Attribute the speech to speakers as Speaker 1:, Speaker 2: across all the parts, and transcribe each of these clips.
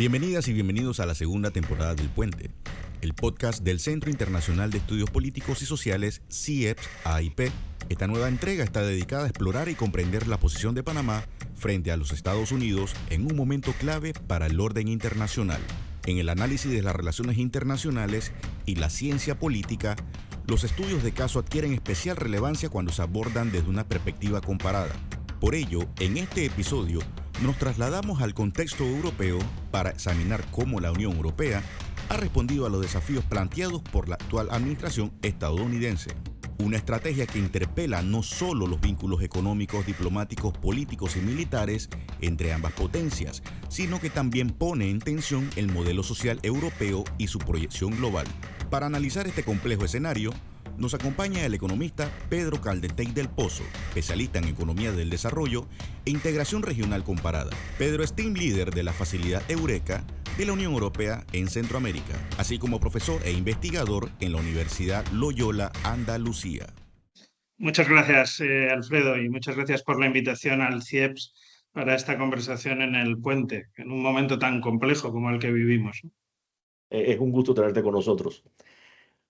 Speaker 1: Bienvenidas y bienvenidos a la segunda temporada del Puente, el podcast del Centro Internacional de Estudios Políticos y Sociales, CIEPS-AIP. Esta nueva entrega está dedicada a explorar y comprender la posición de Panamá frente a los Estados Unidos en un momento clave para el orden internacional. En el análisis de las relaciones internacionales y la ciencia política, los estudios de caso adquieren especial relevancia cuando se abordan desde una perspectiva comparada. Por ello, en este episodio, nos trasladamos al contexto europeo para examinar cómo la Unión Europea ha respondido a los desafíos planteados por la actual administración estadounidense. Una estrategia que interpela no solo los vínculos económicos, diplomáticos, políticos y militares entre ambas potencias, sino que también pone en tensión el modelo social europeo y su proyección global. Para analizar este complejo escenario, nos acompaña el economista Pedro Caldentey del Pozo, especialista en economía del desarrollo e integración regional comparada. Pedro es team leader de la facilidad Eureka de la Unión Europea en Centroamérica, así como profesor e investigador en la Universidad Loyola Andalucía.
Speaker 2: Muchas gracias, Alfredo, y muchas gracias por la invitación al CIEPS para esta conversación en el Puente, en un momento tan complejo como el que vivimos.
Speaker 3: Es un gusto tenerte con nosotros.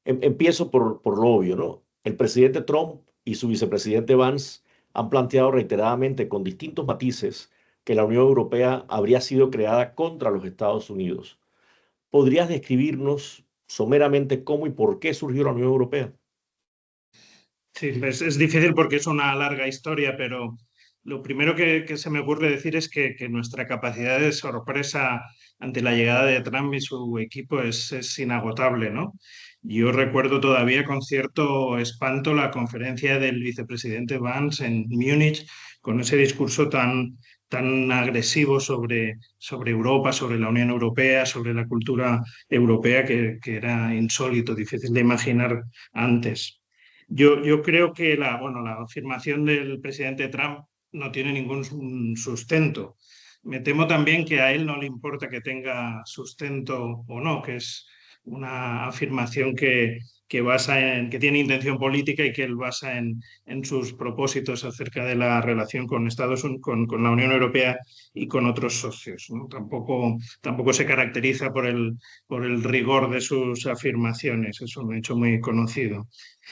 Speaker 3: Empiezo por lo obvio, ¿no? El presidente Trump y su vicepresidente Vance han planteado reiteradamente, con distintos matices, que la Unión Europea habría sido creada contra los Estados Unidos. ¿Podrías describirnos someramente cómo y por qué surgió la Unión Europea?
Speaker 2: Sí, es difícil porque es una larga historia, pero lo primero que se me ocurre decir es que nuestra capacidad de sorpresa ante la llegada de Trump y su equipo es inagotable, ¿no? Yo recuerdo todavía con cierto espanto la conferencia del vicepresidente Vance en Múnich con ese discurso tan agresivo sobre Europa, sobre la Unión Europea, sobre la cultura europea, que era insólito, difícil de imaginar antes. Yo creo que la afirmación del presidente Trump no tiene ningún sustento. Me temo también que a él no le importa que tenga sustento o no, que es una afirmación que tiene intención política y que él basa en sus propósitos acerca de la relación con con la Unión Europea y con otros socios, ¿no? Tampoco se caracteriza por el rigor de sus afirmaciones, es un hecho muy conocido.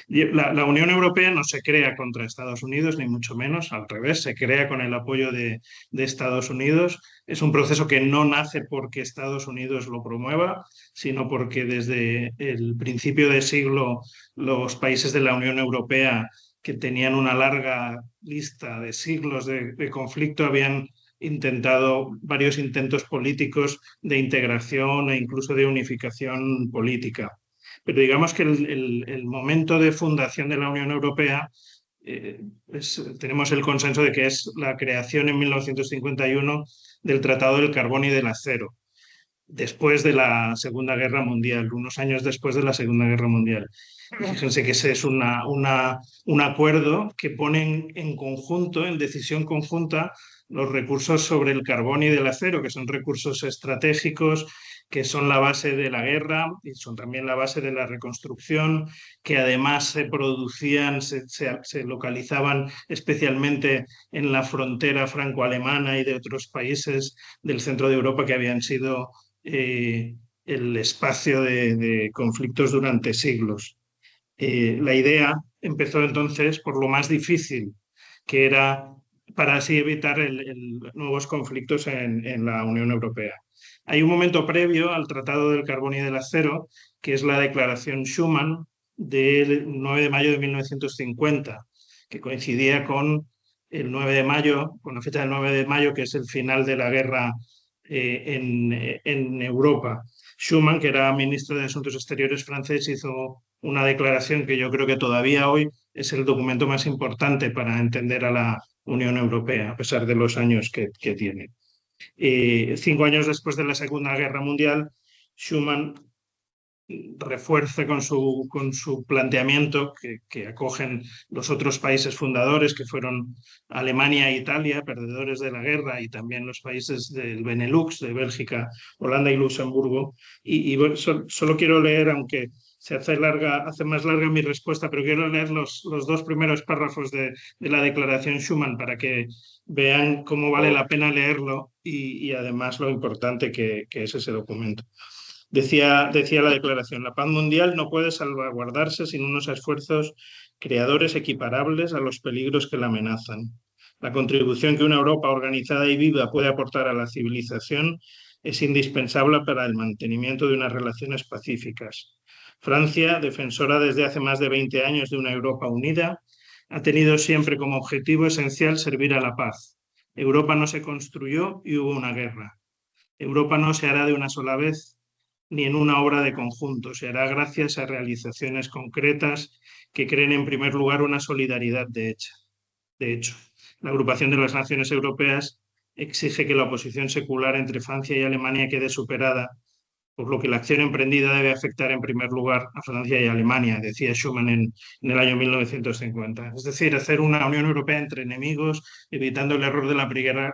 Speaker 2: La Unión Europea no se crea contra Estados Unidos, ni mucho menos, al revés, se crea con el apoyo de Estados Unidos. Es un proceso que no nace porque Estados Unidos lo promueva, sino porque desde el principio de siglo los países de la Unión Europea, que tenían una larga lista de siglos de conflicto, habían intentado varios intentos políticos de integración e incluso de unificación política. Pero digamos que el momento de fundación de la Unión Europea, tenemos el consenso de que es la creación en 1951 del Tratado del Carbón y del Acero, después de la Segunda Guerra Mundial, unos años después de la Segunda Guerra Mundial. Y fíjense que ese es un acuerdo que pone en conjunto, en decisión conjunta, los recursos sobre el carbón y del acero, que son recursos estratégicos, que son la base de la guerra y son también la base de la reconstrucción, que además se producían, se localizaban especialmente en la frontera franco-alemana y de otros países del centro de Europa que habían sido el espacio de conflictos durante siglos. La idea empezó entonces por lo más difícil, que era para así evitar nuevos conflictos en la Unión Europea. Hay un momento previo al Tratado del Carbón y del Acero, que es la Declaración Schuman del 9 de mayo de 1950, que coincidía con el 9 de mayo, con la fecha del 9 de mayo, que es el final de la guerra en Europa. Schuman, que era ministro de Asuntos Exteriores francés, hizo una declaración que yo creo que todavía hoy es el documento más importante para entender a la Unión Europea, a pesar de los años que tiene. 5 años después de la Segunda Guerra Mundial, Schuman refuerza con su planteamiento que acogen los otros países fundadores, que fueron Alemania e Italia, perdedores de la guerra, y también los países del Benelux, de Bélgica, Holanda y Luxemburgo. Y solo quiero leer, aunque se hace más larga mi respuesta, pero quiero leer los dos primeros párrafos de la Declaración Schuman para que vean cómo vale la pena leerlo y además lo importante que es ese documento. Decía la declaración: la paz mundial no puede salvaguardarse sin unos esfuerzos creadores equiparables a los peligros que la amenazan. La contribución que una Europa organizada y viva puede aportar a la civilización es indispensable para el mantenimiento de unas relaciones pacíficas. Francia, defensora desde hace más de 20 años de una Europa unida, ha tenido siempre como objetivo esencial servir a la paz. Europa no se construyó y hubo una guerra. Europa no se hará de una sola vez ni en una obra de conjunto, se hará gracias a realizaciones concretas que creen en primer lugar una solidaridad de hecho. La agrupación de las naciones europeas exige que la oposición secular entre Francia y Alemania quede superada, por lo que la acción emprendida debe afectar en primer lugar a Francia y Alemania, decía Schuman en el año 1950. Es decir, hacer una Unión Europea entre enemigos, evitando el error de la Primera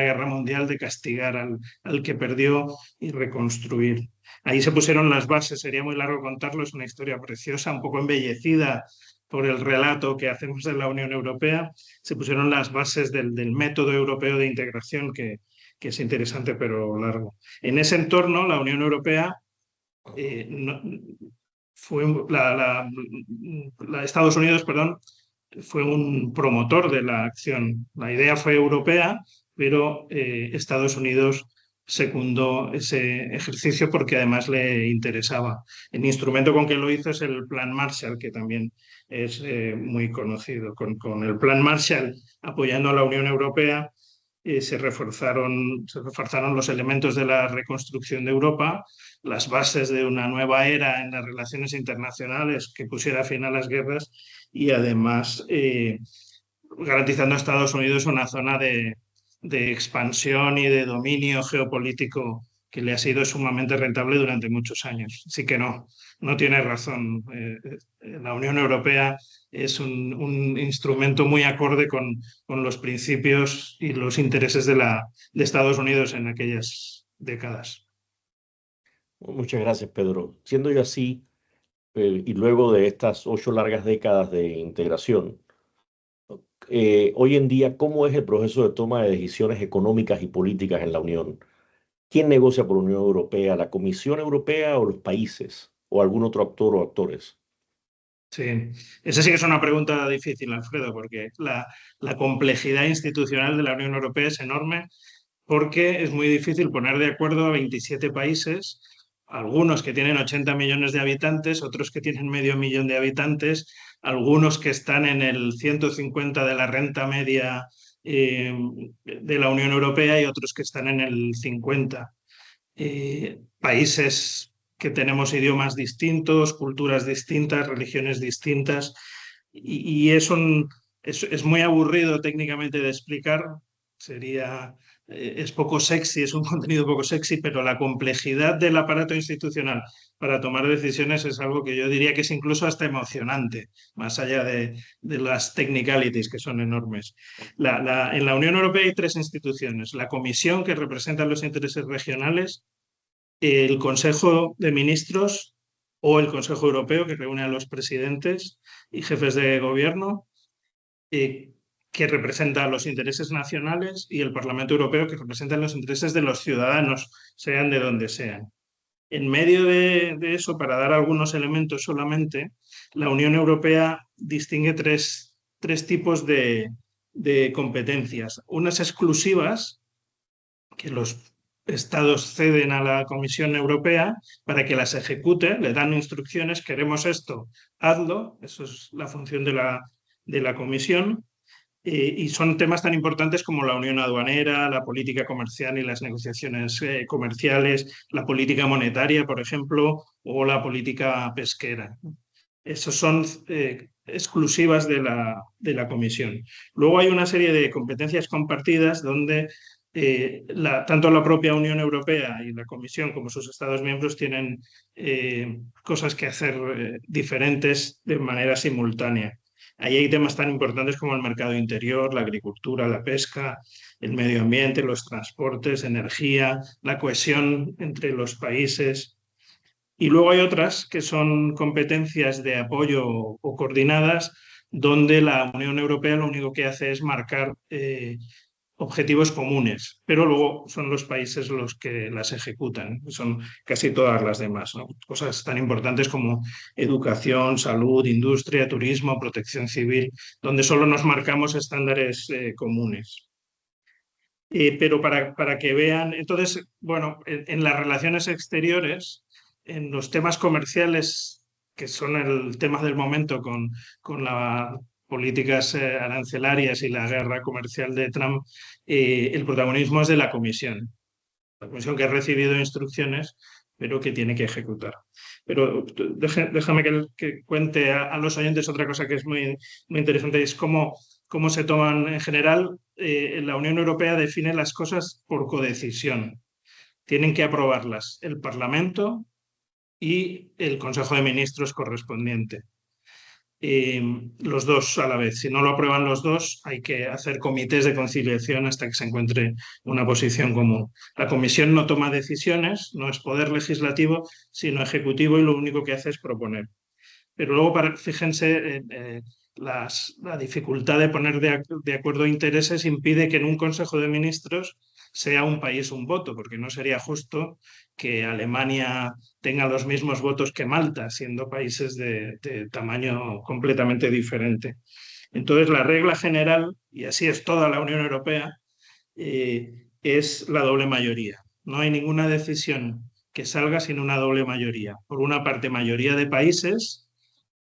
Speaker 2: Guerra Mundial de castigar al que perdió y reconstruir. Ahí se pusieron las bases, sería muy largo contarlo, es una historia preciosa, un poco embellecida por el relato que hacemos de la Unión Europea. Se pusieron las bases del método europeo de integración que es interesante pero largo. En ese entorno, la Unión Europea Estados Unidos, fue un promotor de la acción. La idea fue europea, pero Estados Unidos secundó ese ejercicio porque además le interesaba. El instrumento con que lo hizo es el Plan Marshall, que también es muy conocido. Con el Plan Marshall, apoyando a la Unión Europea, se reforzaron los elementos de la reconstrucción de Europa, las bases de una nueva era en las relaciones internacionales que pusiera fin a las guerras y además garantizando a Estados Unidos una zona de expansión y de dominio geopolítico que le ha sido sumamente rentable durante muchos años. Así que no tiene razón. La Unión Europea es un instrumento muy acorde con los principios y los intereses de Estados Unidos en aquellas décadas.
Speaker 3: Muchas gracias, Pedro. Siendo yo así, y luego de estas 8 largas décadas de integración, hoy en día, ¿cómo es el proceso de toma de decisiones económicas y políticas en la Unión? ¿Quién negocia por la Unión Europea? ¿La Comisión Europea o los países? ¿O algún otro actor o actores?
Speaker 2: Sí, esa sí que es una pregunta difícil, Alfredo, porque la complejidad institucional de la Unión Europea es enorme, porque es muy difícil poner de acuerdo a 27 países, algunos que tienen 80 millones de habitantes, otros que tienen medio millón de habitantes, algunos que están en el 150 de la renta media de la Unión Europea y otros que están en el 50. Países que tenemos idiomas distintos, culturas distintas, religiones distintas, y es muy aburrido técnicamente de explicar, es poco sexy, es un contenido poco sexy, pero la complejidad del aparato institucional para tomar decisiones es algo que yo diría que es incluso hasta emocionante, más allá de las technicalities, que son enormes. En la Unión Europea hay 3 instituciones: la Comisión, que representa los intereses regionales, el Consejo de Ministros o el Consejo Europeo, que reúne a los presidentes y jefes de gobierno, que representa los intereses nacionales, y el Parlamento Europeo, que representa los intereses de los ciudadanos, sean de donde sean. En medio de eso, para dar algunos elementos solamente, la Unión Europea distingue tres tipos de competencias. Unas exclusivas, que los Estados ceden a la Comisión Europea para que las ejecute, le dan instrucciones: queremos esto, hazlo. Eso es la función de la Comisión. Y son temas tan importantes como la unión aduanera, la política comercial y las negociaciones comerciales, la política monetaria, por ejemplo, o la política pesquera. Esos son exclusivas de la Comisión. Luego hay una serie de competencias compartidas donde tanto la propia Unión Europea y la Comisión como sus Estados miembros tienen cosas que hacer diferentes de manera simultánea. Ahí hay temas tan importantes como el mercado interior, la agricultura, la pesca, el medio ambiente, los transportes, energía, la cohesión entre los países. Y luego hay otras que son competencias de apoyo o coordinadas, donde la Unión Europea lo único que hace es marcar objetivos comunes, pero luego son los países los que las ejecutan, son casi todas las demás, ¿no? Cosas tan importantes como educación, salud, industria, turismo, protección civil, donde solo nos marcamos estándares comunes. Pero para que vean, entonces, bueno, en las relaciones exteriores, en los temas comerciales, que son el tema del momento con las políticas arancelarias y la guerra comercial de Trump, el protagonismo es de la Comisión. La Comisión que ha recibido instrucciones, pero que tiene que ejecutar. Pero déjame que cuente a los oyentes otra cosa que es muy, muy interesante, es cómo se toman en general. La Unión Europea define las cosas por codecisión. Tienen que aprobarlas el Parlamento y el Consejo de Ministros correspondiente. Los dos a la vez. Si no lo aprueban los dos, hay que hacer comités de conciliación hasta que se encuentre una posición común. La Comisión no toma decisiones, no es poder legislativo, sino ejecutivo, y lo único que hace es proponer. Pero luego, fíjense, la dificultad de poner de acuerdo intereses impide que en un Consejo de Ministros sea un país un voto, porque no sería justo que Alemania tenga los mismos votos que Malta, siendo países de tamaño completamente diferente. Entonces, la regla general, y así es toda la Unión Europea, es la doble mayoría. No hay ninguna decisión que salga sin una doble mayoría. Por una parte, mayoría de países.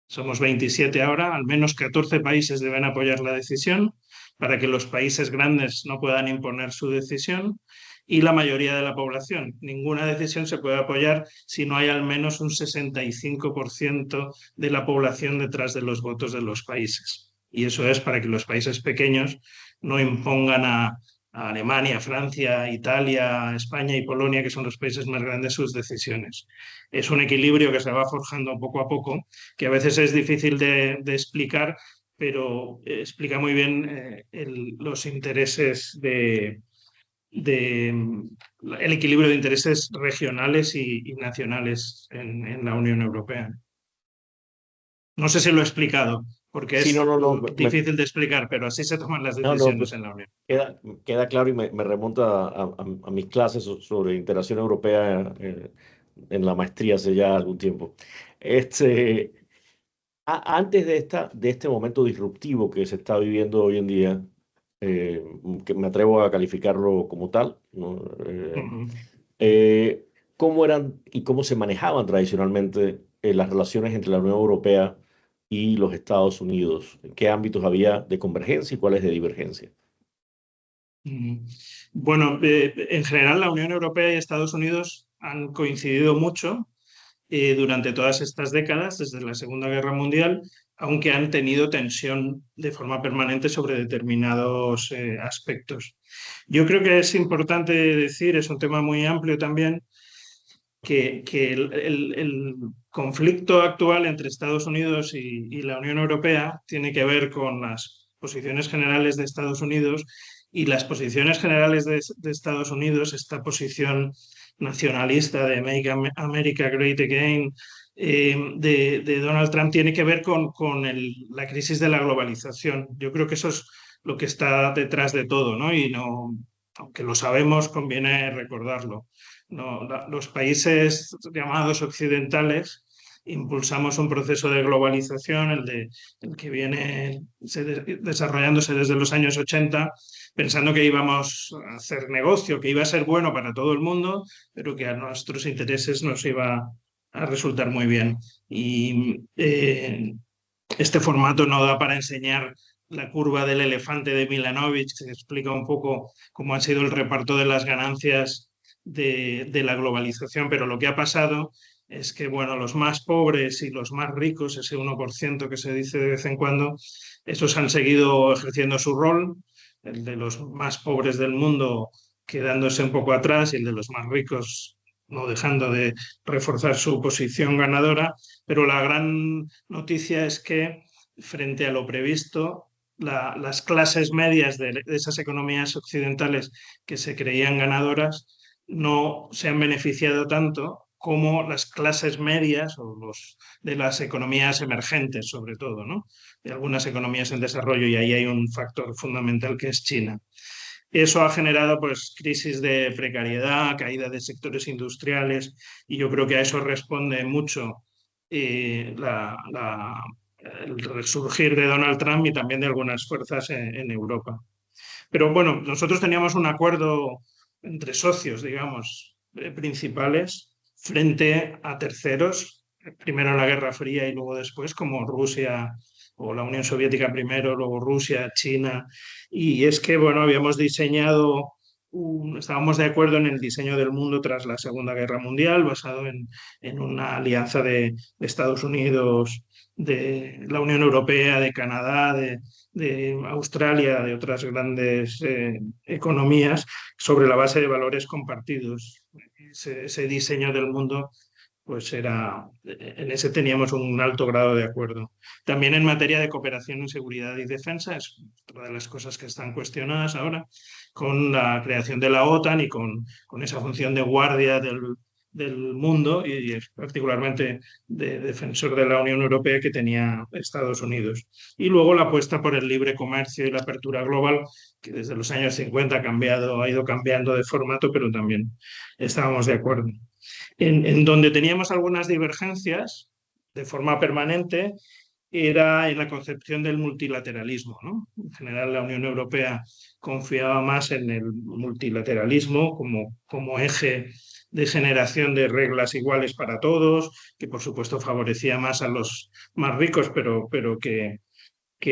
Speaker 2: Somos 27 ahora, al menos 14 países deben apoyar la decisión para que los países grandes no puedan imponer su decisión, y la mayoría de la población. Ninguna decisión se puede apoyar si no hay al menos un 65% de la población detrás de los votos de los países. Y eso es para que los países pequeños no impongan a Alemania, Francia, Italia, España y Polonia, que son los países más grandes, sus decisiones. Es un equilibrio que se va forjando poco a poco, que a veces es difícil de explicar, pero explica muy bien los intereses el equilibrio de intereses regionales y nacionales en la Unión Europea. No sé si lo he explicado, porque
Speaker 3: Sí,
Speaker 2: es
Speaker 3: no,
Speaker 2: difícil de explicar, pero así se toman las
Speaker 3: no,
Speaker 2: decisiones en la Unión.
Speaker 3: queda claro, y me remonta a mis clases sobre integración europea en la maestría hace ya algún tiempo. Antes de este momento disruptivo que se está viviendo hoy en día, que me atrevo a calificarlo como tal, ¿no? Eh, ¿Cómo eran y cómo se manejaban tradicionalmente las relaciones entre la Unión Europea y los Estados Unidos? ¿En qué ámbitos había de convergencia y cuáles de divergencia?
Speaker 2: Bueno, en general la Unión Europea y Estados Unidos han coincidido mucho durante todas estas décadas, desde la Segunda Guerra Mundial, aunque han tenido tensión de forma permanente sobre determinados aspectos. Yo creo que es importante decir, es un tema muy amplio también, que el conflicto actual entre Estados Unidos y la Unión Europea tiene que ver con las posiciones generales de Estados Unidos, y las posiciones generales de Estados Unidos, esta posición nacionalista de Make America Great Again de Donald Trump, tiene que ver con la crisis de la globalización. Yo creo que eso es lo que está detrás de todo, ¿no? Y no, aunque lo sabemos, conviene recordarlo. No, los países llamados occidentales impulsamos un proceso de globalización, el que viene desarrollándose desde los años 80, pensando que íbamos a hacer negocio, que iba a ser bueno para todo el mundo, pero que a nuestros intereses nos iba a resultar muy bien. Y este formato no da para enseñar la curva del elefante de Milanovic, que explica un poco cómo ha sido el reparto de las ganancias de la globalización, pero lo que ha pasado es que, bueno, los más pobres y los más ricos, ese 1% que se dice de vez en cuando, esos han seguido ejerciendo su rol, el de los más pobres del mundo quedándose un poco atrás y el de los más ricos no dejando de reforzar su posición ganadora, pero la gran noticia es que, frente a lo previsto, las clases medias de esas economías occidentales que se creían ganadoras no se han beneficiado tanto cómo las clases medias o los de las economías emergentes, sobre todo, ¿no? De algunas economías en desarrollo, y ahí hay un factor fundamental que es China. Eso ha generado pues, crisis de precariedad, caída de sectores industriales, y yo creo que a eso responde mucho el resurgir de Donald Trump y también de algunas fuerzas en Europa. Pero bueno, nosotros teníamos un acuerdo entre socios, digamos, principales, frente a terceros, primero en la Guerra Fría y luego después, como Rusia o la Unión Soviética primero, luego Rusia, China. Y es que, bueno, habíamos diseñado, estábamos de acuerdo en el diseño del mundo tras la Segunda Guerra Mundial, basado en una alianza de Estados Unidos, de la Unión Europea, de Canadá, de Australia, de otras grandes economías, sobre la base de valores compartidos. Ese diseño del mundo, pues en ese teníamos un alto grado de acuerdo. También en materia de cooperación en seguridad y defensa, es otra de las cosas que están cuestionadas ahora, con la creación de la OTAN y con esa función de guardia del mundo y particularmente de defensor de la Unión Europea que tenía Estados Unidos. Y luego la apuesta por el libre comercio y la apertura global, que desde los años 50 ha ido cambiando de formato, pero también estábamos de acuerdo. En donde teníamos algunas divergencias de forma permanente era en la concepción del multilateralismo, ¿no? En general, la Unión Europea confiaba más en el multilateralismo como eje de generación de reglas iguales para todos, que por supuesto favorecía más a los más ricos, pero que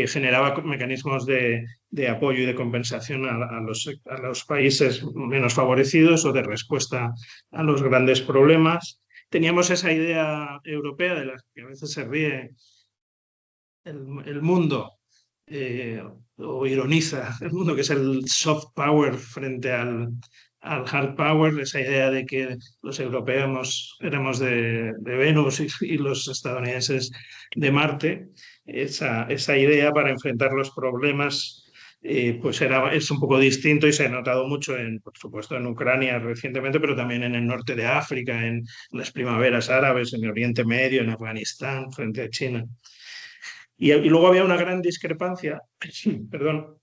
Speaker 2: generaba mecanismos de apoyo y de compensación a los países menos favorecidos o de respuesta a los grandes problemas. Teníamos esa idea europea de la que a veces se ríe el mundo o ironiza el mundo, que es el soft power frente al hard power, esa idea de que los europeos éramos de Venus y los estadounidenses de Marte. Esa idea para enfrentar los problemas pues es un poco distinto y se ha notado mucho, por supuesto, en Ucrania recientemente, pero también en el norte de África, en las primaveras árabes, en el Oriente Medio, en Afganistán, frente a China. Y luego había una gran discrepancia, perdón,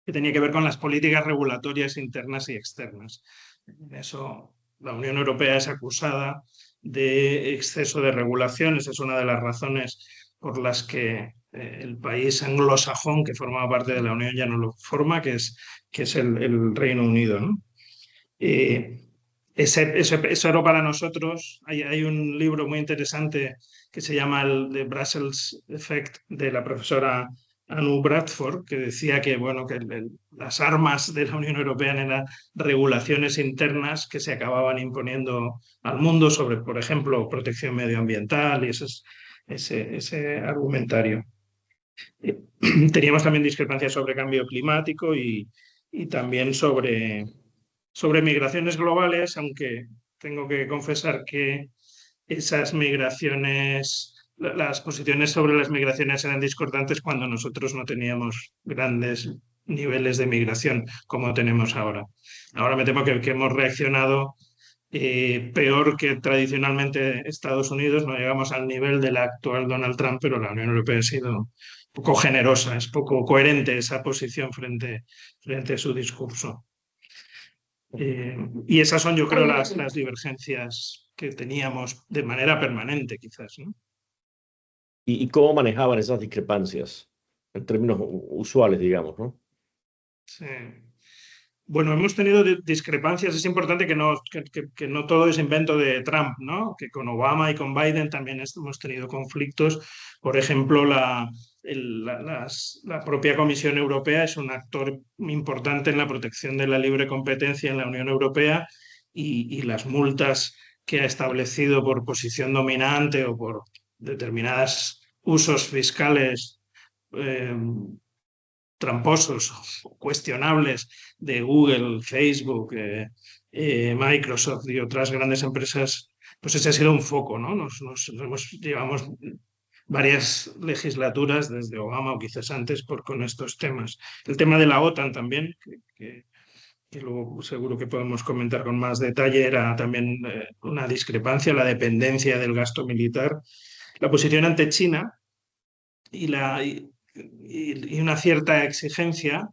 Speaker 2: que tenía que ver con las políticas regulatorias internas y externas. En eso la Unión Europea es acusada de exceso de regulación. Esa es una de las razones por las que el país anglosajón que formaba parte de la Unión ya no lo forma, que es el Reino Unido, ¿no? Eso era para nosotros. Hay un libro muy interesante que se llama el The Brussels Effect, de la profesora Anu Bradford, que decía que, bueno, que las armas de la Unión Europea eran regulaciones internas que se acababan imponiendo al mundo sobre, por ejemplo, protección medioambiental y ese argumentario. Teníamos también discrepancias sobre cambio climático y también sobre migraciones globales, aunque tengo que confesar que esas migraciones, las posiciones sobre las migraciones eran discordantes cuando nosotros no teníamos grandes niveles de migración como tenemos ahora. Ahora me temo que hemos reaccionado peor que tradicionalmente Estados Unidos. No llegamos al nivel del actual Donald Trump, pero la Unión Europea ha sido poco generosa, es poco coherente esa posición frente a su discurso. Y esas son, yo creo, las divergencias que teníamos de manera permanente, quizás, ¿no?
Speaker 3: ¿Y cómo manejaban esas discrepancias en términos usuales, digamos, ¿no?
Speaker 2: Sí. Bueno, hemos tenido discrepancias. Es importante que no todo es invento de Trump, ¿no? Que con Obama y con Biden también hemos tenido conflictos. Por ejemplo, la propia Comisión Europea es un actor importante en la protección de la libre competencia en la Unión Europea, y las multas que ha establecido por posición dominante o por determinados usos fiscales tramposos o cuestionables de Google, Facebook, Microsoft y otras grandes empresas, pues ese ha sido un foco, ¿no? Llevamos varias legislaturas desde Obama o quizás antes con estos temas. El tema de la OTAN también, que que luego seguro que podemos comentar con más detalle, era también una discrepancia, la dependencia del gasto militar, la posición ante China y una cierta exigencia,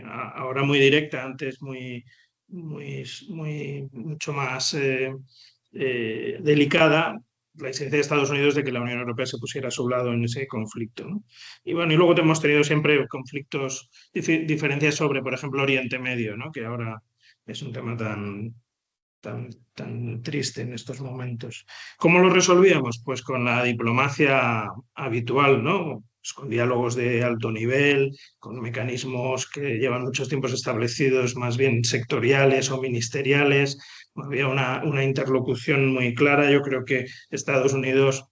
Speaker 2: ahora muy directa, antes mucho más delicada, la exigencia de Estados Unidos de que la Unión Europea se pusiera a su lado en ese conflicto, ¿no? Y bueno, y luego hemos tenido siempre conflictos, diferencias sobre, por ejemplo, Oriente Medio, ¿no? Que ahora es un tema tan triste en estos momentos. ¿Cómo lo resolvíamos? Pues con la diplomacia habitual, ¿no? Pues con diálogos de alto nivel, con mecanismos que llevan muchos tiempos establecidos, más bien sectoriales o ministeriales. Había una interlocución muy clara. Yo creo que Estados Unidos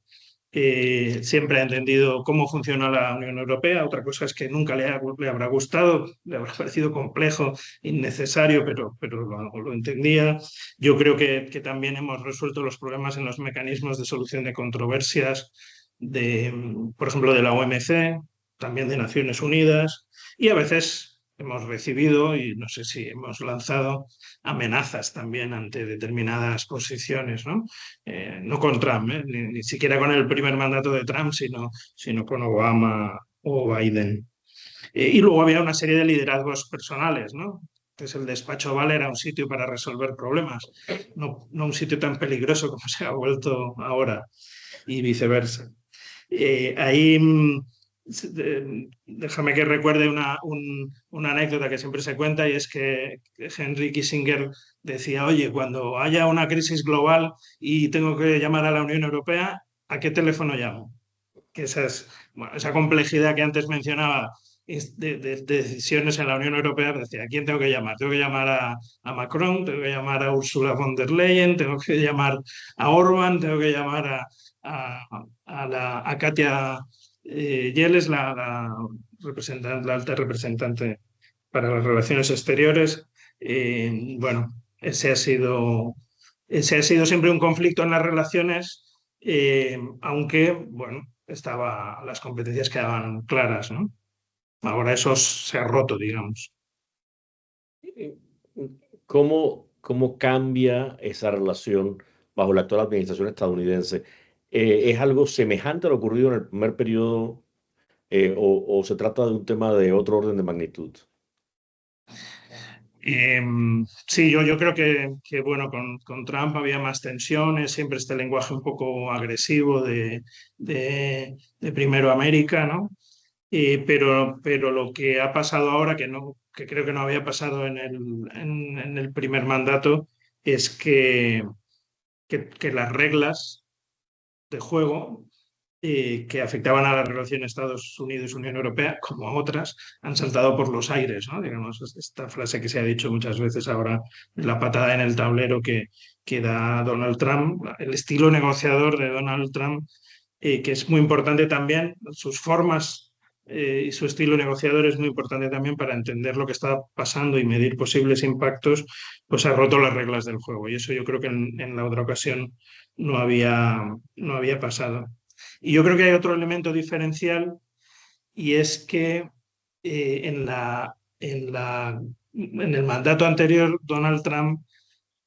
Speaker 2: siempre ha entendido cómo funciona la Unión Europea. Otra cosa es que nunca le habrá gustado, le habrá parecido complejo, innecesario, pero lo entendía. Yo creo que también hemos resuelto los problemas en los mecanismos de solución de controversias, por ejemplo, de la OMC, también de Naciones Unidas, y a veces hemos recibido, y no sé si hemos lanzado, amenazas también ante determinadas posiciones, ¿no? No con Trump, ni siquiera con el primer mandato de Trump, sino con Obama o Biden. Y luego había una serie de liderazgos personales, ¿no? Entonces el despacho Oval era un sitio para resolver problemas, no un sitio tan peligroso como se ha vuelto ahora, y viceversa. Ahí déjame que recuerde una anécdota que siempre se cuenta, y es que Henry Kissinger decía, oye, cuando haya una crisis global y tengo que llamar a la Unión Europea, ¿a qué teléfono llamo? Que esa complejidad que antes mencionaba de decisiones en la Unión Europea, decía, ¿a quién tengo que llamar? Tengo que llamar a Macron, tengo que llamar a Ursula von der Leyen, tengo que llamar a Orban, tengo que llamar a Katia Yeles, la alta representante para las relaciones exteriores. Bueno, ese ha sido siempre un conflicto en las relaciones, aunque, bueno, las competencias quedaban claras, ¿no? Ahora eso se ha roto, digamos.
Speaker 3: ¿Cómo cambia esa relación bajo la actual administración estadounidense? ¿Es algo semejante a lo ocurrido en el primer periodo o se trata de un tema de otro orden de magnitud?
Speaker 2: Sí, yo creo que bueno, con Trump había más tensiones, siempre este lenguaje un poco agresivo de primero América, ¿no? Pero lo que ha pasado ahora, que creo que no había pasado en el primer mandato, es que las reglas de juego que afectaban a la relación Estados Unidos-Unión Europea, como a otras, han saltado por los aires, ¿no? Digamos, esta frase que se ha dicho muchas veces ahora, la patada en el tablero que da Donald Trump, el estilo negociador de Donald Trump, que es muy importante también, sus formas y su estilo negociador es muy importante también para entender lo que está pasando y medir posibles impactos, pues ha roto las reglas del juego. Y eso yo creo que en la otra ocasión no había pasado. Y yo creo que hay otro elemento diferencial, y es que en el mandato anterior Donald Trump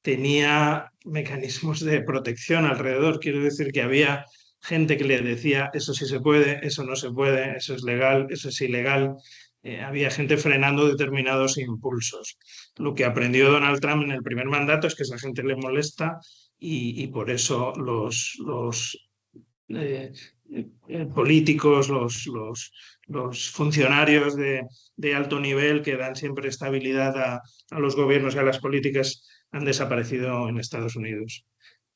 Speaker 2: tenía mecanismos de protección alrededor. Quiero decir que había gente que le decía, eso sí se puede, eso no se puede, eso es legal, eso es ilegal. Había gente frenando determinados impulsos. Lo que aprendió Donald Trump en el primer mandato es que esa gente le molesta, y por eso los políticos, los funcionarios de alto nivel que dan siempre estabilidad a los gobiernos y a las políticas han desaparecido en Estados Unidos.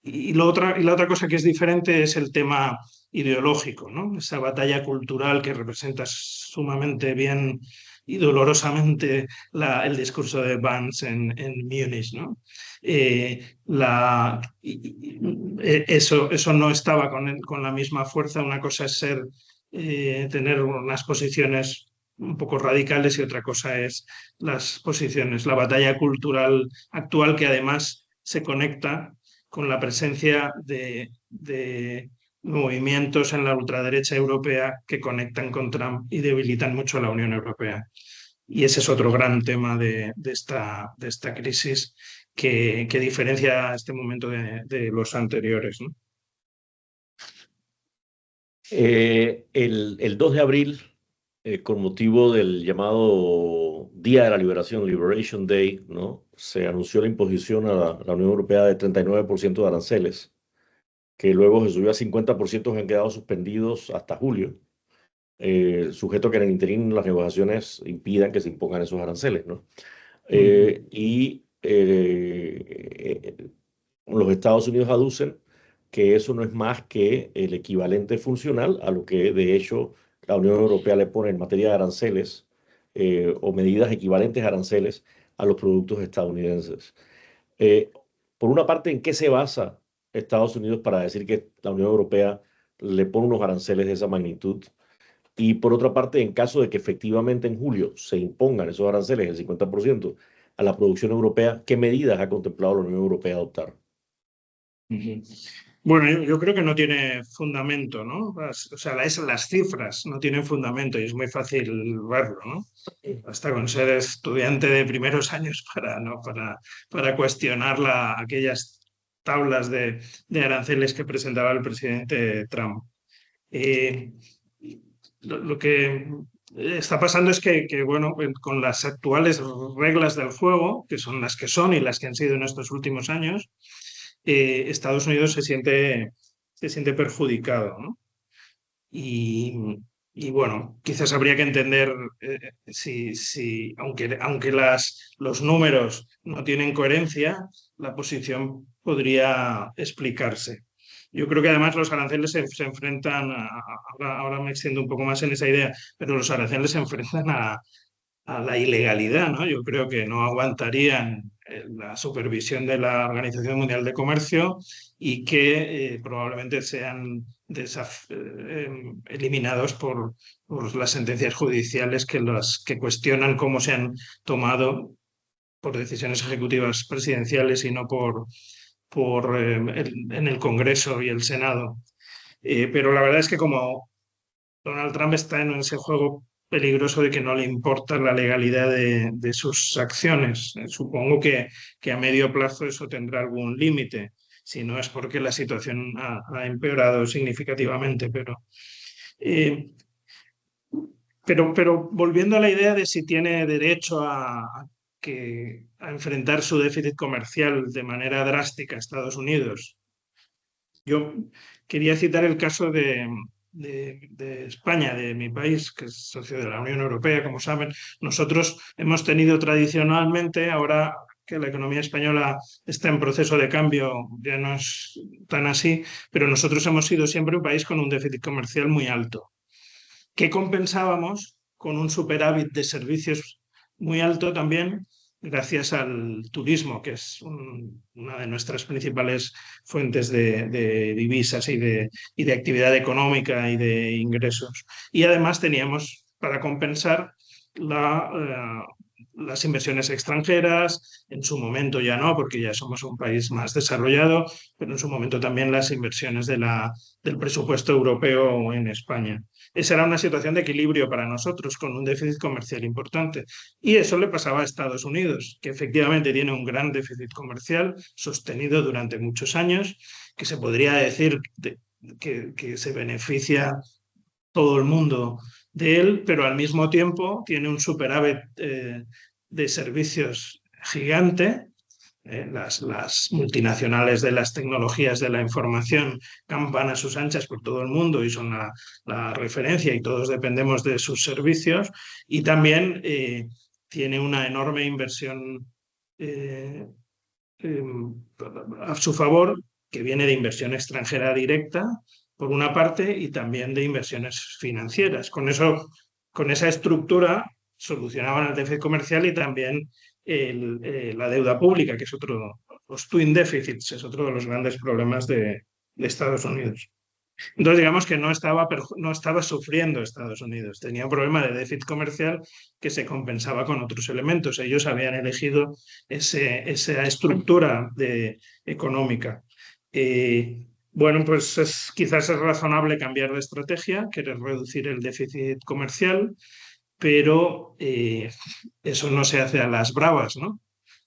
Speaker 2: Y la otra cosa que es diferente es el tema ideológico, ¿no? Esa batalla cultural que representa sumamente bien y dolorosamente el discurso de Vance en Múnich, ¿no? Eso no estaba con la misma fuerza. Una cosa es tener unas posiciones un poco radicales, y otra cosa es las posiciones, la batalla cultural actual, que además se conecta con la presencia de movimientos en la ultraderecha europea que conectan con Trump y debilitan mucho a la Unión Europea. Y ese es otro gran tema de esta crisis que diferencia este momento de los anteriores, ¿no?
Speaker 3: El 2 de abril, con motivo del llamado Día de la Liberación, Liberation Day, ¿no? Se anunció la imposición a la Unión Europea de 39% de aranceles, que luego se subió a 50%, que han quedado suspendidos hasta julio, sujeto a que en el interín las negociaciones impidan que se impongan esos aranceles, ¿no? Los Estados Unidos aducen que eso no es más que el equivalente funcional a lo que de hecho la Unión Europea le pone en materia de aranceles, o medidas equivalentes a aranceles a los productos estadounidenses. Eh, por una parte, ¿en qué se basa Estados Unidos para decir que la Unión Europea le pone unos aranceles de esa magnitud? Y por otra parte, en caso de que efectivamente en julio se impongan esos aranceles del 50% a la producción europea, ¿qué medidas ha contemplado la Unión Europea adoptar?
Speaker 2: Bueno, yo creo que no tiene fundamento, ¿no? O sea, las cifras no tienen fundamento y es muy fácil verlo, ¿no? Basta con ser estudiante de primeros años para cuestionar aquellas tablas de aranceles que presentaba el presidente Trump. Lo que está pasando es que, bueno, con las actuales reglas del juego, que son las que son y las que han sido en estos últimos años, Estados Unidos se siente perjudicado, ¿no? Y bueno, quizás habría que entender si aunque los números no tienen coherencia, la posición podría explicarse. Yo creo que además los aranceles se enfrentan, ahora me extiendo un poco más en esa idea, pero los aranceles se enfrentan a la ilegalidad, ¿no? Yo creo que no aguantarían la supervisión de la Organización Mundial de Comercio y que probablemente sean eliminados por las sentencias judiciales que cuestionan cómo se han tomado por decisiones ejecutivas presidenciales y no en el Congreso y el Senado. Pero la verdad es que como Donald Trump está en ese juego peligroso de que no le importa la legalidad de sus acciones. Supongo que a medio plazo eso tendrá algún límite, si no es porque la situación ha empeorado significativamente. Pero volviendo a la idea de si tiene derecho a enfrentar su déficit comercial de manera drástica a Estados Unidos, yo quería citar el caso de España, de mi país, que es socio de la Unión Europea, como saben. Nosotros hemos tenido tradicionalmente, ahora que la economía española está en proceso de cambio, ya no es tan así, pero nosotros hemos sido siempre un país con un déficit comercial muy alto, que compensábamos con un superávit de servicios muy alto también, gracias al turismo, que es una de nuestras principales fuentes de divisas y de actividad económica y de ingresos. Y además teníamos, para compensar, las inversiones extranjeras, en su momento ya no, porque ya somos un país más desarrollado, pero en su momento también las inversiones del presupuesto europeo en España. Esa era una situación de equilibrio para nosotros, con un déficit comercial importante. Y eso le pasaba a Estados Unidos, que efectivamente tiene un gran déficit comercial sostenido durante muchos años, que se podría decir que se beneficia todo el mundo de él, pero al mismo tiempo tiene un superávit de servicios gigante. Las multinacionales de las tecnologías de la información campan a sus anchas por todo el mundo y son la referencia y todos dependemos de sus servicios, y también tiene una enorme inversión a su favor, que viene de inversión extranjera directa, por una parte, y también de inversiones financieras. Con esa estructura solucionaban el déficit comercial y también la deuda pública, que es los twin deficits, es otro de los grandes problemas de Estados Unidos. Entonces, digamos que no estaba sufriendo Estados Unidos, tenía un problema de déficit comercial que se compensaba con otros elementos. Ellos habían elegido esa estructura económica. Bueno, pues quizás es razonable cambiar de estrategia, querer reducir el déficit comercial, pero eso no se hace a las bravas, ¿no?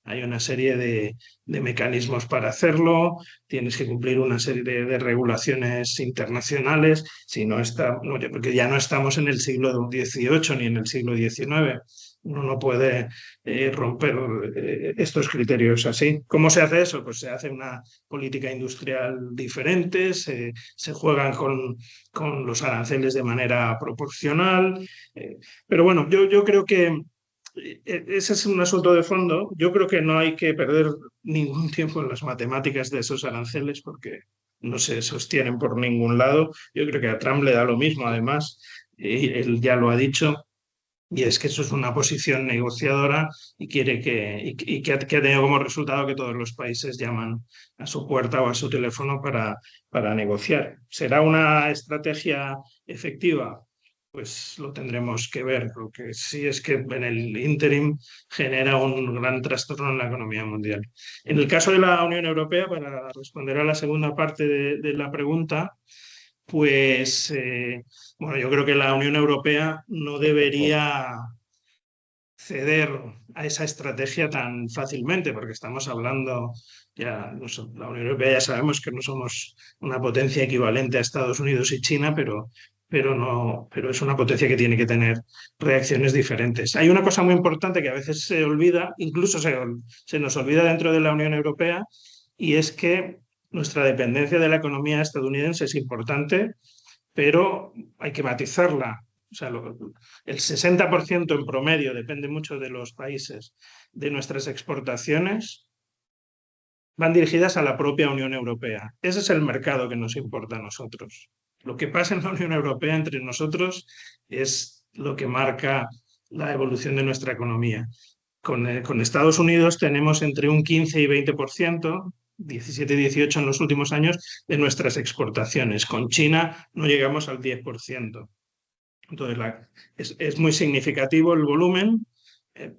Speaker 2: Hay una serie de mecanismos para hacerlo, tienes que cumplir una serie de regulaciones internacionales, si no está, porque ya no estamos en el siglo XVIII ni en el siglo XIX. Uno no puede romper estos criterios así. ¿Cómo se hace eso? Pues se hace una política industrial diferente, se juegan con los aranceles de manera proporcional. Pero bueno, yo creo que ese es un asunto de fondo. Yo creo que no hay que perder ningún tiempo en las matemáticas de esos aranceles porque no se sostienen por ningún lado. Yo creo que a Trump le da lo mismo, además, y él ya lo ha dicho, y es que eso es una posición negociadora y quiere que ha tenido como resultado que todos los países llaman a su puerta o a su teléfono para negociar. ¿Será una estrategia efectiva? Pues lo tendremos que ver. Lo que sí es que en el ínterin genera un gran trastorno en la economía mundial. En el caso de la Unión Europea, para responder a la segunda parte de la pregunta, pues bueno, yo creo que la Unión Europea no debería ceder a esa estrategia tan fácilmente, porque estamos hablando, ya la Unión Europea ya sabemos que no somos una potencia equivalente a Estados Unidos y China, pero es una potencia que tiene que tener reacciones diferentes. Hay una cosa muy importante que a veces se olvida, incluso se nos olvida dentro de la Unión Europea, y es que nuestra dependencia de la economía estadounidense es importante, pero hay que matizarla. O sea, el 60% en promedio, depende mucho de los países, de nuestras exportaciones van dirigidas a la propia Unión Europea. Ese es el mercado que nos importa a nosotros. Lo que pasa en la Unión Europea entre nosotros es lo que marca la evolución de nuestra economía. Con Estados Unidos tenemos entre un 15 y 20%, 17 y 18 en los últimos años, de nuestras exportaciones. Con China no llegamos al 10%. Entonces, es muy significativo el volumen,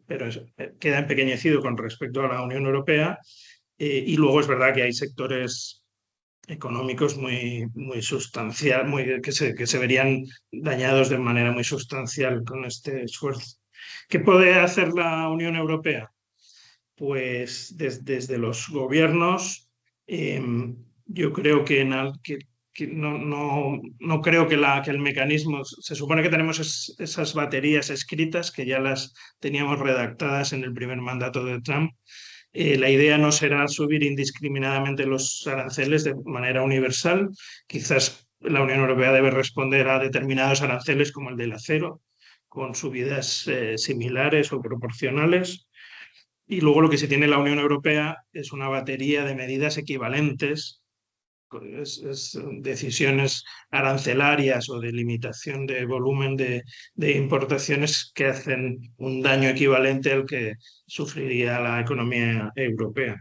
Speaker 2: pero queda empequeñecido con respecto a la Unión Europea. Y luego es verdad que hay sectores económicos muy sustancial, que se verían dañados de manera muy sustancial con este esfuerzo. ¿Qué puede hacer la Unión Europea? Pues desde los gobiernos, yo creo que no creo que el mecanismo, se supone que tenemos esas baterías escritas que ya las teníamos redactadas en el primer mandato de Trump. La idea no será subir indiscriminadamente los aranceles de manera universal. Quizás la Unión Europea debe responder a determinados aranceles como el del acero, con subidas similares o proporcionales. Y luego lo que se tiene en la Unión Europea es una batería de medidas equivalentes, decisiones arancelarias o de limitación de volumen de importaciones que hacen un daño equivalente al que sufriría la economía europea.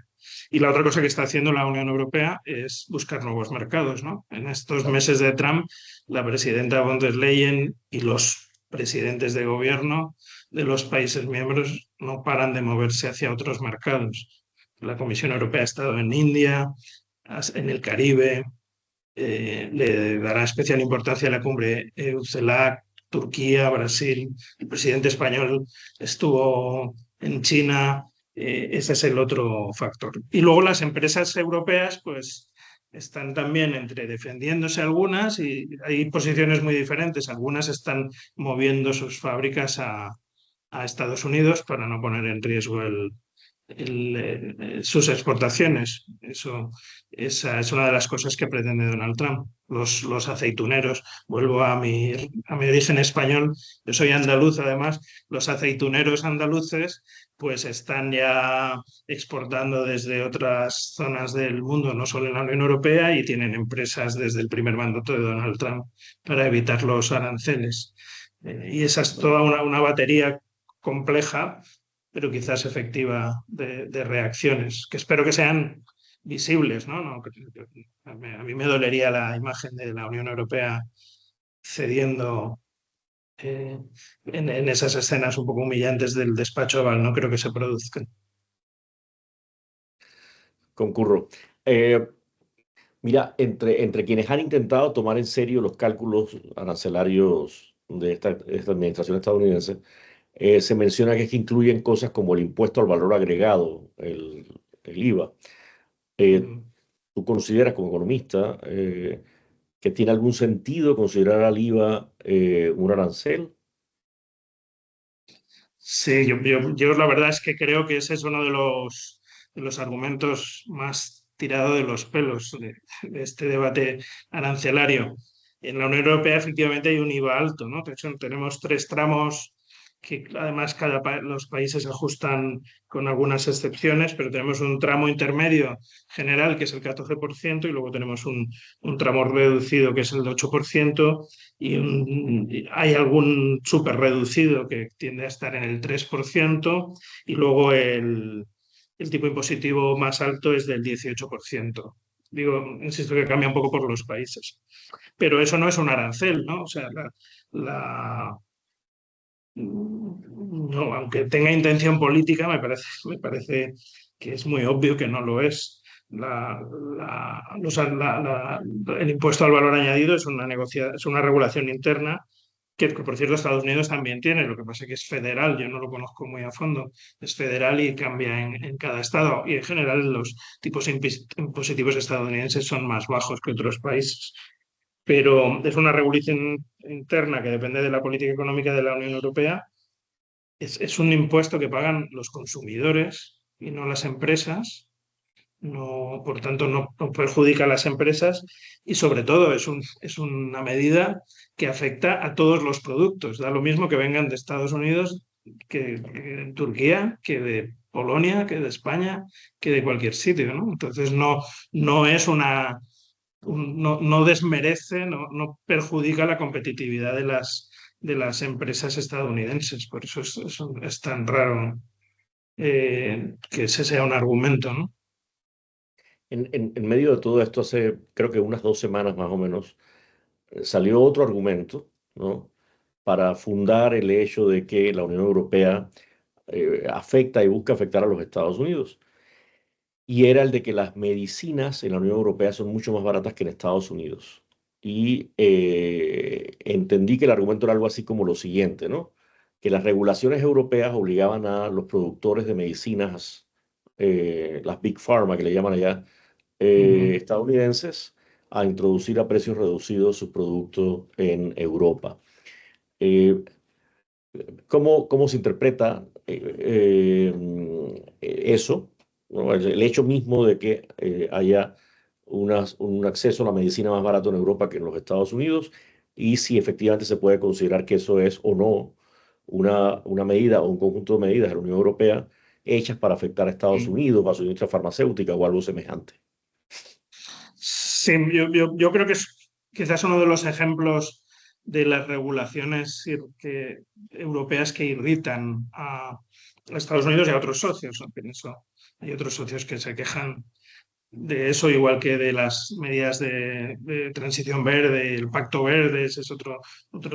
Speaker 2: Y la otra cosa que está haciendo la Unión Europea es buscar nuevos mercados, ¿no? En estos meses de Trump, la presidenta von der Leyen y los presidentes de gobierno de los países miembros no paran de moverse hacia otros mercados. La Comisión Europea ha estado en India, en el Caribe, le dará especial importancia a la cumbre EU-CELAC, Turquía, Brasil. El presidente español estuvo en China. Ese es el otro factor. Y luego las empresas europeas, pues están también entre defendiéndose algunas y hay posiciones muy diferentes. Algunas están moviendo sus fábricas a Estados Unidos para no poner en riesgo sus exportaciones. Esa es una de las cosas que pretende Donald Trump. Los aceituneros, vuelvo a mi origen español, yo soy andaluz además, los aceituneros andaluces pues están ya exportando desde otras zonas del mundo, no solo en la Unión Europea, y tienen empresas desde el primer mandato de Donald Trump para evitar los aranceles. Y esa es toda una batería compleja, pero quizás efectiva, de reacciones, que espero que sean visibles, ¿no? A mí me dolería la imagen de la Unión Europea cediendo en esas escenas un poco humillantes del despacho Oval. No creo que se produzcan.
Speaker 3: Concurro. Mira, entre quienes han intentado tomar en serio los cálculos arancelarios de esta administración estadounidense, se menciona que incluyen cosas como el impuesto al valor agregado, el IVA.
Speaker 2: Mm.
Speaker 3: ¿Tú consideras como economista que tiene algún sentido considerar al IVA un arancel?
Speaker 2: Sí, yo la verdad es que creo que ese es uno de los argumentos más tirado de los pelos de este debate arancelario. En la Unión Europea efectivamente hay un IVA alto, ¿no? De hecho, tenemos tres tramos que además los países ajustan con algunas excepciones, pero tenemos un tramo intermedio general que es el 14% y luego tenemos un tramo reducido que es el de 8% y hay algún súper reducido que tiende a estar en el 3% y luego el tipo impositivo más alto es del 18%. Digo, insisto que cambia un poco por los países. Pero eso no es un arancel, ¿no? O sea, la, no, aunque tenga intención política, me parece que es muy obvio que no lo es. El impuesto al valor añadido es es una regulación interna que, por cierto, Estados Unidos también tiene, lo que pasa es que es federal, yo no lo conozco muy a fondo, es federal y cambia en cada estado. Y en general los tipos impositivos estadounidenses son más bajos que otros países. Pero es una regulación interna que depende de la política económica de la Unión Europea. Es un impuesto que pagan los consumidores y no las empresas. No, por tanto, no perjudica a las empresas y sobre todo es una medida que afecta a todos los productos. Da lo mismo que vengan de Estados Unidos, que de Turquía, que de Polonia, que de España, que de cualquier sitio, ¿no? Entonces no es no desmerece, no perjudica la competitividad de las empresas estadounidenses. Por eso es tan raro que ese sea un argumento, ¿no?
Speaker 3: En medio de todo esto, hace creo que unas 2 semanas más o menos, salió otro argumento, ¿no? Para fundar el hecho de que la Unión Europea afecta y busca afectar a los Estados Unidos. Y era el de que las medicinas en la Unión Europea son mucho más baratas que en Estados Unidos. Y entendí que el argumento era algo así como lo siguiente, ¿no? Que las regulaciones europeas obligaban a los productores de medicinas, las Big Pharma que le llaman allá,
Speaker 2: Ujú.
Speaker 3: estadounidenses, a introducir a precios reducidos sus productos en Europa. Eh, ¿Cómo se interpreta eso? ¿No? El hecho mismo de que haya un acceso a la medicina más barato en Europa que en los Estados Unidos y si efectivamente se puede considerar que eso es o no una medida o un conjunto de medidas de la Unión Europea hechas para afectar a Estados Unidos, a su industria farmacéutica o algo semejante.
Speaker 2: Sí, yo creo que es quizás uno de los ejemplos de las regulaciones europeas que irritan a Estados Unidos y a otros socios. ¿No? Hay otros socios que se quejan de eso, igual que de las medidas de transición verde, el Pacto Verde, ese es otro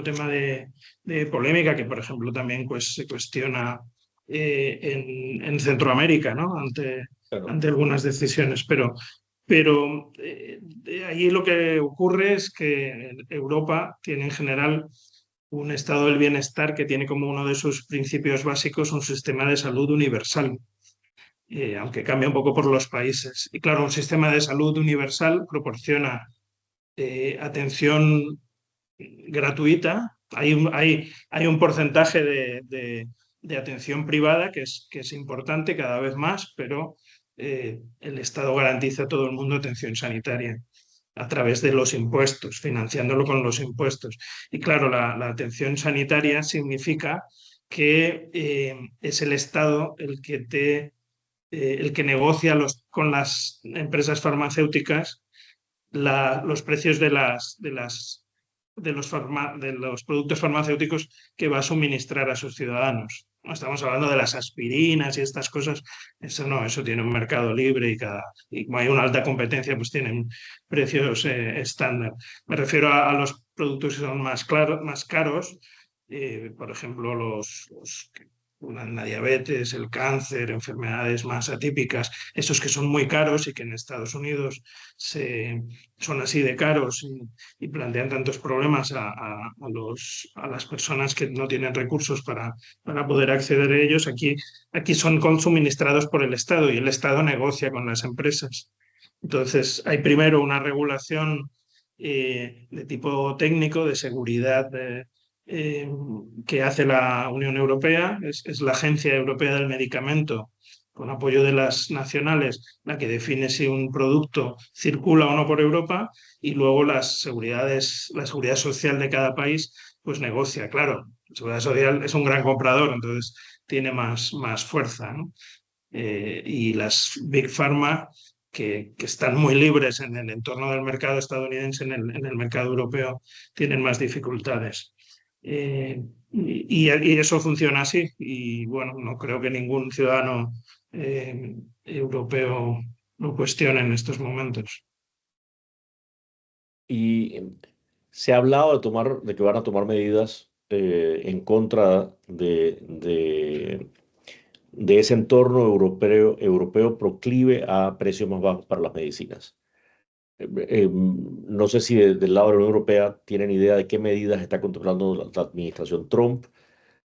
Speaker 2: tema de polémica que, por ejemplo, también pues, se cuestiona en Centroamérica, ¿no?
Speaker 3: Claro.
Speaker 2: Ante algunas decisiones. Pero ahí lo que ocurre es que Europa tiene en general un estado del bienestar que tiene como uno de sus principios básicos un sistema de salud universal, aunque cambia un poco por los países. Y claro, un sistema de salud universal proporciona atención gratuita. Hay un porcentaje de atención privada que es importante cada vez más, pero el Estado garantiza a todo el mundo atención sanitaria a través de los impuestos, financiándolo con los impuestos. Y claro, la atención sanitaria significa que es el Estado el que negocia con las empresas farmacéuticas los precios de los productos farmacéuticos que va a suministrar a sus ciudadanos. No estamos hablando de las aspirinas y estas cosas, eso no, eso tiene un mercado libre y como hay una alta competencia, pues tienen precios estándar. Me refiero a los productos que son más caros, por ejemplo, la diabetes, el cáncer, enfermedades más atípicas, esos que son muy caros y que en Estados Unidos son así de caros y plantean tantos problemas a las personas que no tienen recursos para poder acceder a ellos. Aquí son suministrados por el Estado y el Estado negocia con las empresas. Entonces, hay primero una regulación de tipo técnico, de seguridad, que hace la Unión Europea, es la Agencia Europea del Medicamento, con apoyo de las nacionales, la que define si un producto circula o no por Europa, y luego la seguridad social de cada país pues negocia. Claro, la seguridad social es un gran comprador, entonces tiene más fuerza, ¿no? Y las Big Pharma, que están muy libres en el entorno del mercado estadounidense, en el mercado europeo, tienen más dificultades. Y eso funciona así. Y bueno, no creo que ningún ciudadano europeo lo cuestione en estos momentos.
Speaker 3: Y se ha hablado de que van a tomar medidas en contra de ese entorno europeo proclive a precios más bajos para las medicinas. No sé si del lado de la Unión Europea tienen idea de qué medidas está contemplando la administración Trump,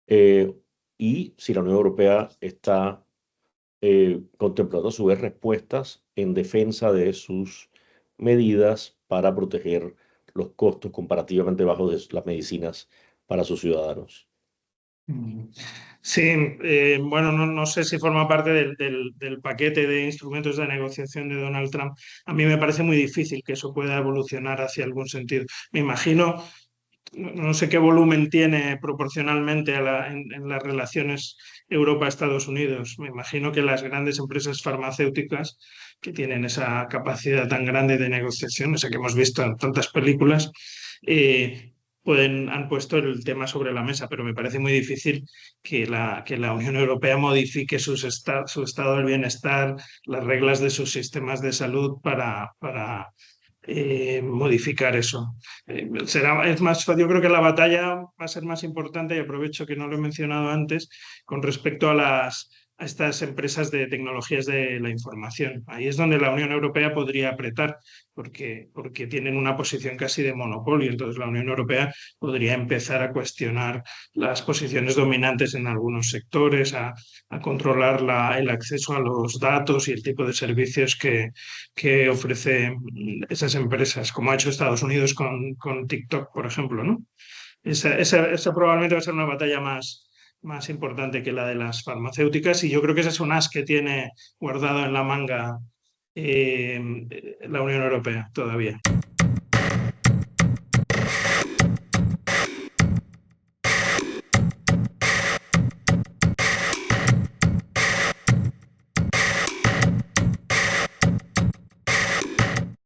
Speaker 3: y si la Unión Europea está contemplando a su vez respuestas en defensa de sus medidas para proteger los costos comparativamente bajos de las medicinas para sus ciudadanos.
Speaker 2: Sí, bueno, no sé si forma parte del paquete de instrumentos de negociación de Donald Trump. A mí me parece muy difícil que eso pueda evolucionar hacia algún sentido. Me imagino, no sé qué volumen tiene proporcionalmente en las relaciones Europa-Estados Unidos. Me imagino que las grandes empresas farmacéuticas que tienen esa capacidad tan grande de negociación, esa que hemos visto en tantas películas, han puesto el tema sobre la mesa, pero me parece muy difícil que la Unión Europea modifique su estado del bienestar, las reglas de sus sistemas de salud para modificar eso. Yo creo que la batalla va a ser más importante, y aprovecho que no lo he mencionado antes, con respecto a estas empresas de tecnologías de la información. Ahí es donde la Unión Europea podría apretar, porque tienen una posición casi de monopolio. Entonces la Unión Europea podría empezar a cuestionar las posiciones dominantes en algunos sectores, a controlar el acceso a los datos y el tipo de servicios que ofrece esas empresas, como ha hecho Estados Unidos con TikTok, por ejemplo, ¿no? Esa probablemente va a ser una batalla más importante que la de las farmacéuticas, y yo creo que ese es un as que tiene guardado en la manga la Unión Europea todavía.